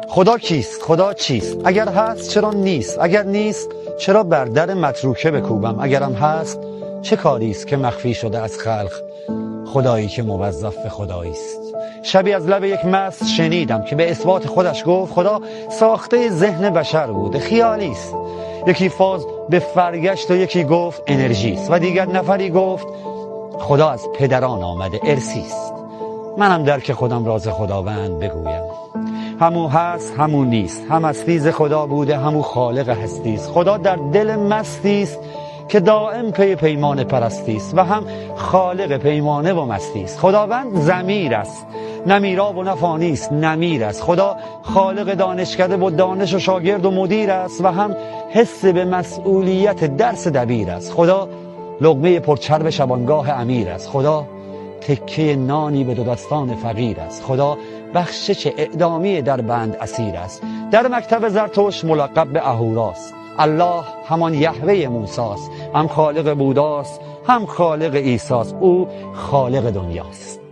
خدا کیست؟ خدا چیست؟ اگر هست چرا نیست؟ اگر نیست چرا بر در متروکه بکوبم؟ اگرم هست چه کاری است که مخفی شده از خلق؟ خدایی که موظف خدایی است. شبی از لب یک مست شنیدم که به اثبات خودش گفت خدا ساخته ذهن بشر بوده، خیالی است. یکی فاز به فرگشت و یکی گفت انرژی است و دیگر نفری گفت خدا از پدران آمده، ارثی است. منم درک خودم راز خداوند بگویم. همو هست همو نیست، هم هستی ز خدا بوده، همو خالق هستی است. خدا در دل مستی است که دائم پی پیمان پرستی است و هم خالق پیمانه و مستی است. خداوند ضمیر است، نه میراب و نه فانی است، نمیر است. خدا خالق دانشکده و دانش و شاگرد و مدیر است و هم حس به مسئولیت درس دبیر است. خدا لقمه پرچرب شبانگاه امیر است. خدا تکه نانی به دو دستان فقیر است. خدا بخشش اعدامی در بند اسیر است. در مکتب زرتشت ملقب به اهوراست. الله همان یهوه موساست، هم خالق بوداست هم خالق عیساست، او خالق دنیاست.